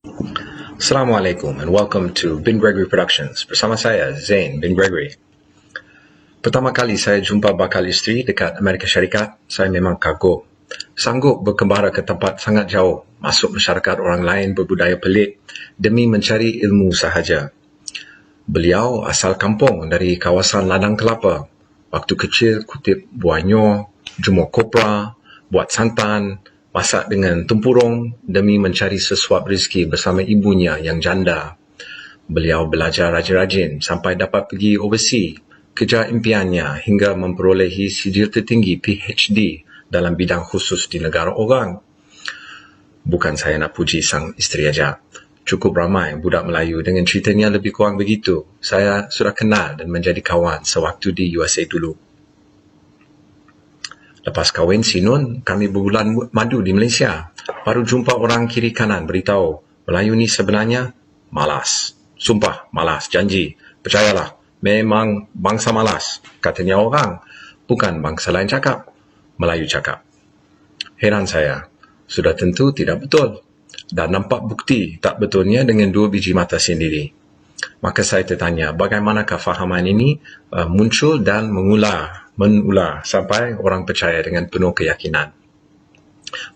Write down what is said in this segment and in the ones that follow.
Assalamualaikum and welcome to Bin Gregory Productions. Bersama saya, Zain bin Gregory. Pertama kali saya jumpa bakal isteri dekat Amerika Syarikat, saya memang kagum. Sanggup berkembara ke tempat sangat jauh, masuk masyarakat orang lain berbudaya pelik demi mencari ilmu sahaja. Beliau asal kampung dari kawasan Ladang Kelapa. Waktu kecil kutip buah nyor, jumur kopra, buat santan, masak dengan tempurung demi mencari sesuap rezeki bersama ibunya yang janda. Beliau belajar rajin-rajin sampai dapat pergi overseas, kejar impiannya hingga memperolehi sijil tertinggi PhD dalam bidang khusus di negara orang. Bukan saya nak puji sang isteri aja. Cukup ramai budak Melayu dengan ceritanya lebih kurang begitu. Saya sudah kenal dan menjadi kawan sewaktu di USA dulu. Lepas kahwin si Nun, kami berbulan madu di Malaysia. Baru jumpa orang kiri kanan beritahu, Melayu ni sebenarnya malas. Sumpah, malas, janji. Percayalah, memang bangsa malas. Katanya orang, bukan bangsa lain cakap. Melayu cakap. Heran saya, sudah tentu tidak betul. Dan nampak bukti tak betulnya dengan dua biji mata sendiri. Maka saya tertanya, bagaimanakah fahaman ini muncul dan mengular sampai orang percaya dengan penuh keyakinan.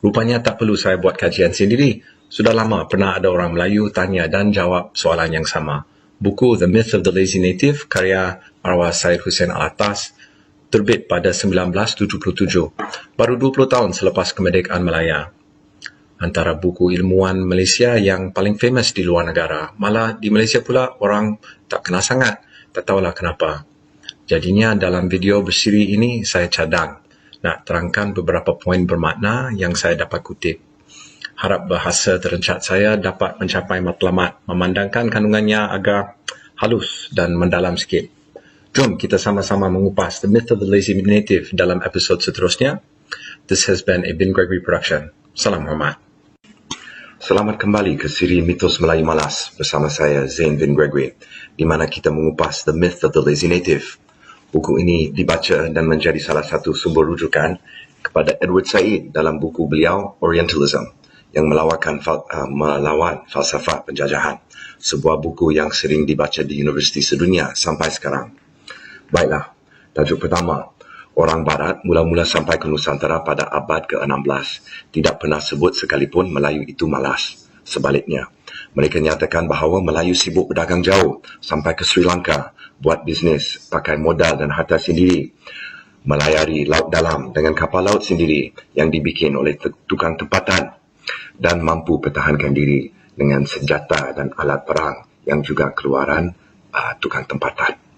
Rupanya tak perlu saya buat kajian sendiri. Sudah lama pernah ada orang Melayu tanya dan jawab soalan yang sama. Buku The Myth of the Lazy Native karya arwah Syed Hussein Alatas terbit pada 1977, baru 20 tahun selepas kemerdekaan Malaya. Antara buku ilmuwan Malaysia yang paling famous di luar negara. Malah di Malaysia pula orang tak kenal sangat. Tak tahulah kenapa. Jadinya dalam video bersiri ini saya cadang nak terangkan beberapa poin bermakna yang saya dapat kutip. Harap bahasa terencat saya dapat mencapai matlamat, memandangkan kandungannya agak halus dan mendalam sikit. Jom kita sama-sama mengupas The Myth of the Lazy Native dalam episod seterusnya. This has been a Bin Gregory production. Salam hormat. Selamat kembali ke siri Mitos Melayu Malas bersama saya Zain bin Gregory, di mana kita mengupas The Myth of the Lazy Native. Buku ini dibaca dan menjadi salah satu sumber rujukan kepada Edward Said dalam buku beliau Orientalism yang melawan falsafat penjajahan, sebuah buku yang sering dibaca di universiti sedunia sampai sekarang. Baiklah, tajuk pertama. Orang Barat mula-mula sampai ke Nusantara pada abad ke-16 tidak pernah sebut sekalipun Melayu itu malas. Sebaliknya, mereka nyatakan bahawa Melayu sibuk berdagang jauh sampai ke Sri Lanka, buat bisnes, pakai modal dan harta sendiri, melayari laut dalam dengan kapal laut sendiri yang dibikin oleh tukang tempatan dan mampu pertahankan diri dengan senjata dan alat perang yang juga keluaran tukang tempatan.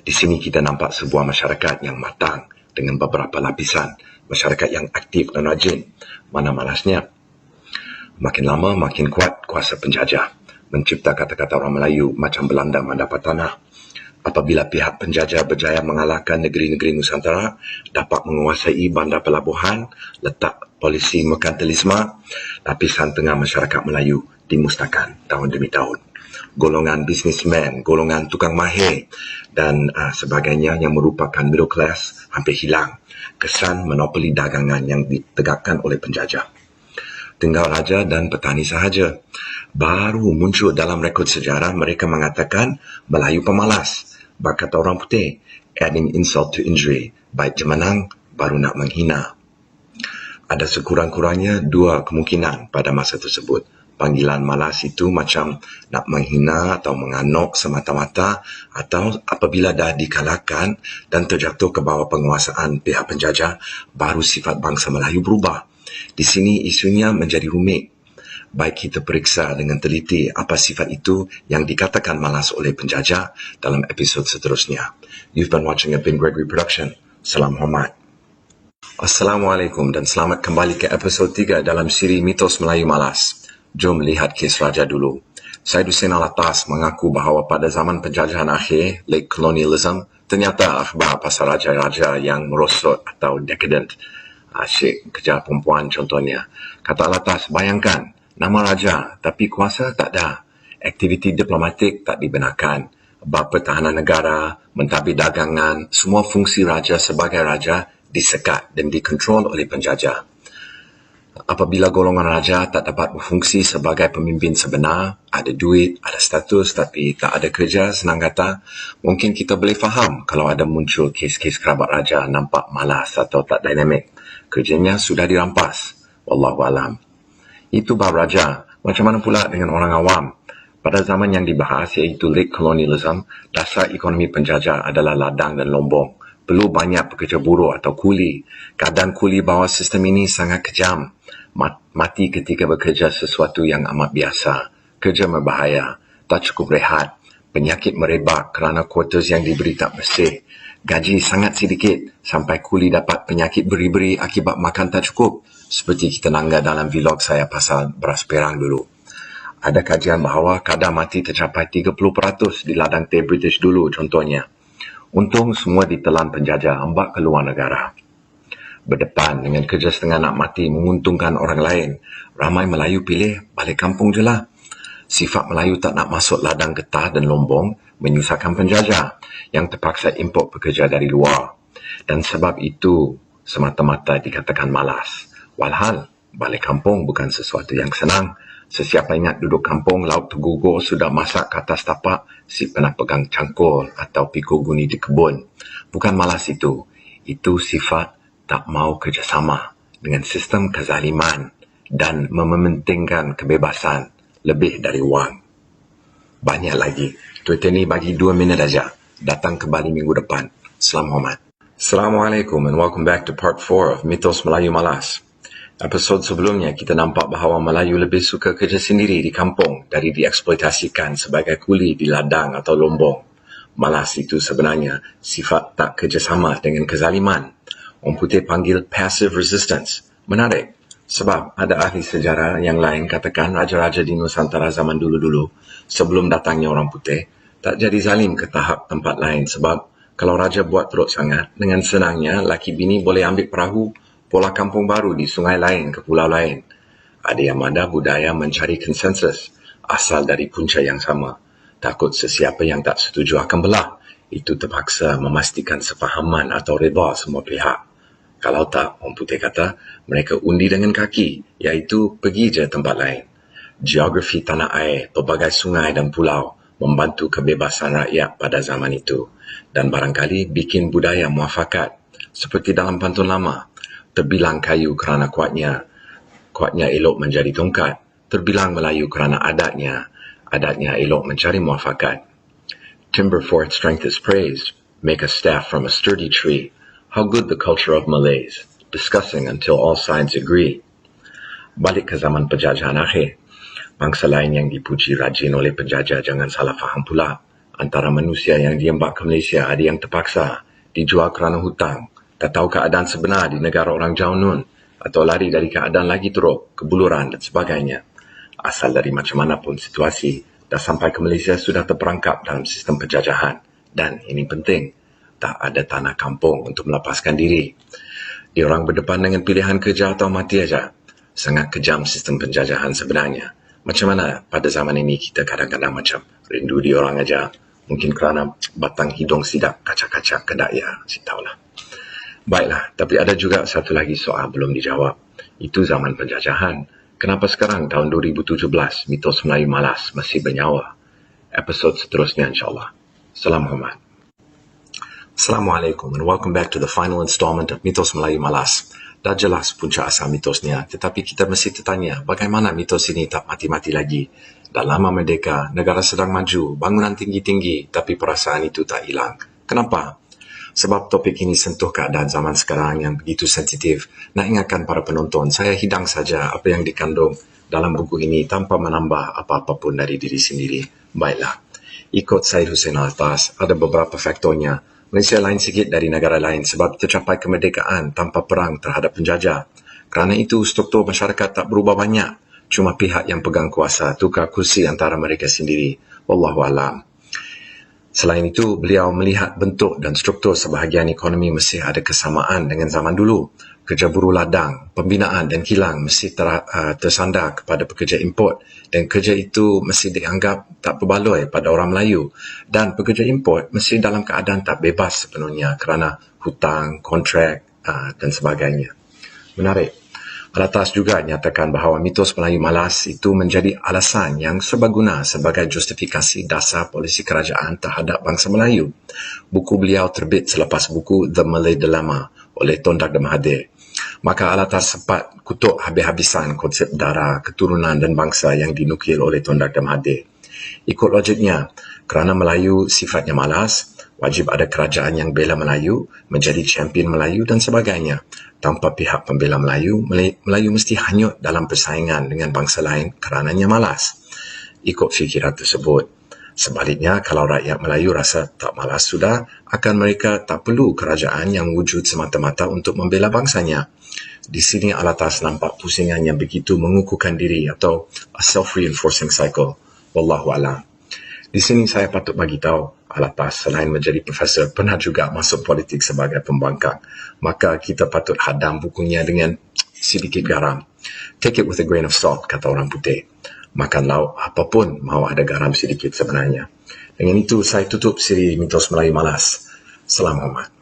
Di sini kita nampak sebuah masyarakat yang matang dengan beberapa lapisan, masyarakat yang aktif dan rajin. Mana malasnya? Makin lama makin kuat kuasa penjajah mencipta kata-kata orang Melayu macam Belanda mendapat tanah. Apabila pihak penjajah berjaya mengalahkan negeri-negeri Nusantara, dapat menguasai bandar pelabuhan, letak polisi merkantilisme, lapisan tengah masyarakat Melayu dimusnahkan tahun demi tahun. Golongan bisnismen, golongan tukang mahir dan sebagainya yang merupakan middle class hampir hilang. Kesan monopoli dagangan yang ditegakkan oleh penjajah. Tinggal raja dan petani sahaja. Baru muncul dalam rekod sejarah mereka mengatakan Melayu pemalas. Berkata orang putih, adding insult to injury. Baik je menang, baru nak menghina. Ada sekurang-kurangnya dua kemungkinan pada masa tersebut. Panggilan malas itu macam nak menghina atau menganok semata-mata, atau apabila dah dikalahkan dan terjatuh ke bawah penguasaan pihak penjajah, baru sifat bangsa Melayu berubah. Di sini isunya menjadi rumit. Baik kita periksa dengan teliti apa sifat itu yang dikatakan malas oleh penjajah dalam episod seterusnya. You've been watching a Bin Gregory production. Salam hormat. Assalamualaikum dan selamat kembali ke episod 3 dalam siri Mitos Melayu Malas. Jom lihat kes raja dulu. Syed Hussein Alatas mengaku bahawa pada zaman penjajahan akhir, late colonialism, ternyata akhbar pasal raja-raja yang merosot atau decadent. Asyik kejar perempuan contohnya. Kata Alatas, bayangkan, nama raja tapi kuasa tak ada. Aktiviti diplomatik tak dibenarkan. Bab pertahanan negara, mentadbir dagangan, semua fungsi raja sebagai raja disekat dan dikontrol oleh penjajah. Apabila golongan raja tak dapat berfungsi sebagai pemimpin sebenar, ada duit, ada status tapi tak ada kerja, senang kata, mungkin kita boleh faham kalau ada muncul kes-kes kerabat raja nampak malas atau tak dinamik. Kerjanya sudah dirampas. Wallahualam. Itu bab raja. Macam mana pula dengan orang awam? Pada zaman yang dibahas iaitu late colonialism, dasar ekonomi penjajah adalah ladang dan lombong. Perlu banyak pekerja buruh atau kuli. Keadaan kuli bawah sistem ini sangat kejam. Mati ketika bekerja sesuatu yang amat biasa. Kerja berbahaya. Tak cukup rehat. Penyakit merebak kerana kuartus yang diberi tak bersih. Gaji sangat sedikit sampai kuli dapat penyakit beri-beri akibat makan tak cukup. Seperti kita nanggap dalam vlog saya pasal beras perang dulu. Ada kajian bahawa kadar mati tercapai 30% di ladang teh British dulu contohnya. Untung semua ditelan penjajah ambak ke luar negara. Berdepan dengan kerja setengah nak mati menguntungkan orang lain, ramai Melayu pilih balik kampung je lah. Sifat Melayu tak nak masuk ladang getah dan lombong menyusahkan penjajah yang terpaksa import pekerja dari luar. Dan sebab itu semata-mata dikatakan malas. Walhal, balik kampung bukan sesuatu yang senang. Sesiapa ingat duduk kampung, lauk tergugur, sudah masak ke atas tapak, si pernah pegang cangkul atau pikul guni di kebun. Bukan malas itu. Itu sifat tak mau kerjasama dengan sistem kezaliman dan mementingkan kebebasan lebih dari wang. Banyak lagi. Twitter ni bagi 2 minit aja. Datang kembali minggu depan. Salam hormat. Assalamualaikum and welcome back to part 4 of Mitos Melayu Malas. Episod sebelumnya kita nampak bahawa Melayu lebih suka kerja sendiri di kampung dari dieksploitasikan sebagai kuli di ladang atau lombong. Malas itu sebenarnya sifat tak kerjasama dengan kezaliman. Orang putih panggil passive resistance. Menarik. Sebab ada ahli sejarah yang lain katakan raja-raja di Nusantara zaman dulu-dulu sebelum datangnya orang putih tak jadi zalim ke tahap tempat lain sebab kalau raja buat teruk sangat, dengan senangnya laki bini boleh ambil perahu pola kampung baru di sungai lain ke pulau lain. Ada yang ada budaya mencari konsensus asal dari punca yang sama. Takut sesiapa yang tak setuju akan belah. Itu terpaksa memastikan sefahaman atau reda semua pihak. Kalau tak, orang putih kata, mereka undi dengan kaki, iaitu pergi je tempat lain. Geografi tanah air, pelbagai sungai dan pulau membantu kebebasan rakyat pada zaman itu. Dan barangkali bikin budaya muafakat. Seperti dalam pantun lama, terbilang kayu kerana kuatnya elok menjadi tongkat. Terbilang Melayu kerana adatnya elok mencari muafakat. Timber for its strength is praised. Make a staff from a sturdy tree. How good the culture of Malays. Discussing until all sides agree. Balik ke zaman penjajahan akhir. Bangsa lain yang dipuji rajin oleh penjajah jangan salah faham pula. Antara manusia yang diembak ke Malaysia ada yang terpaksa dijual kerana hutang. Tak tahu keadaan sebenar di negara orang jauh nun. Atau lari dari keadaan lagi teruk, kebuluran dan sebagainya. Asal dari macam mana pun situasi, dah sampai ke Malaysia sudah terperangkap dalam sistem penjajahan. Dan ini penting, tak ada tanah kampung untuk melepaskan diri. Diorang berdepan dengan pilihan kerja atau mati aja. Sangat kejam sistem penjajahan sebenarnya. Macam mana pada zaman ini kita kadang-kadang macam rindu diorang aja. Mungkin kerana batang hidung sidak kacak-kacak ke daya, si tahulah. Baiklah, tapi ada juga satu lagi soal belum dijawab. Itu zaman penjajahan. Kenapa sekarang tahun 2017 mitos Melayu malas masih bernyawa? Episod seterusnya insyaAllah. Salam hormat. Assalamualaikum and welcome back to the final installment of Mitos Melayu Malas. Dah jelas punca asal mitosnya, tetapi kita mesti tertanya bagaimana mitos ini tak mati-mati lagi. Dah lama merdeka, negara sedang maju, bangunan tinggi-tinggi, tapi perasaan itu tak hilang. Kenapa? Sebab topik ini sentuh keadaan zaman sekarang yang begitu sensitif. Nak ingatkan para penonton, saya hidang saja apa yang dikandung dalam buku ini tanpa menambah apa-apa pun dari diri sendiri. Baiklah, ikut Syed Hussein Alatas, ada beberapa faktornya. Malaysia lain sikit dari negara lain sebab tercapai kemerdekaan tanpa perang terhadap penjajah. Kerana itu, struktur masyarakat tak berubah banyak. Cuma pihak yang pegang kuasa tukar kursi antara mereka sendiri. Wallahualam. Selain itu, beliau melihat bentuk dan struktur sebahagian ekonomi mesti ada kesamaan dengan zaman dulu. Kerja buruh ladang, pembinaan dan kilang mesti tersandar kepada pekerja import dan kerja itu mesti dianggap tak berbaloi pada orang Melayu. Dan pekerja import mesti dalam keadaan tak bebas sepenuhnya kerana hutang, kontrak dan sebagainya. Menarik. Alatas juga nyatakan bahawa mitos Melayu malas itu menjadi alasan yang serbaguna sebagai justifikasi dasar polisi kerajaan terhadap bangsa Melayu. Buku beliau terbit selepas buku The Malay Dilemma oleh Tun Dr. Mahathir. Maka Alatas sempat kutuk habis-habisan konsep darah, keturunan dan bangsa yang dinukil oleh Tun Dr. Mahathir. Ikut logiknya, kerana Melayu sifatnya malas, wajib ada kerajaan yang bela Melayu, menjadi champion Melayu dan sebagainya. Tanpa pihak pembela Melayu, Melayu mesti hanyut dalam persaingan dengan bangsa lain kerananya malas. Ikut fikiran tersebut. Sebaliknya, kalau rakyat Melayu rasa tak malas sudah, akan mereka tak perlu kerajaan yang wujud semata-mata untuk membela bangsanya. Di sini Alatas nampak pusingan yang begitu mengukuhkan diri atau a self-reinforcing cycle. Wallahualam. Di sini saya patut bagi tahu, Alatas selain menjadi profesor pernah juga masuk politik sebagai pembangkang. Maka kita patut hadam bukunya dengan sedikit garam. Take it with a grain of salt, kata orang putih. Makan lauk apapun mahu ada garam sedikit sebenarnya. Dengan itu saya tutup siri mitos Melayu malas. Salam hormat.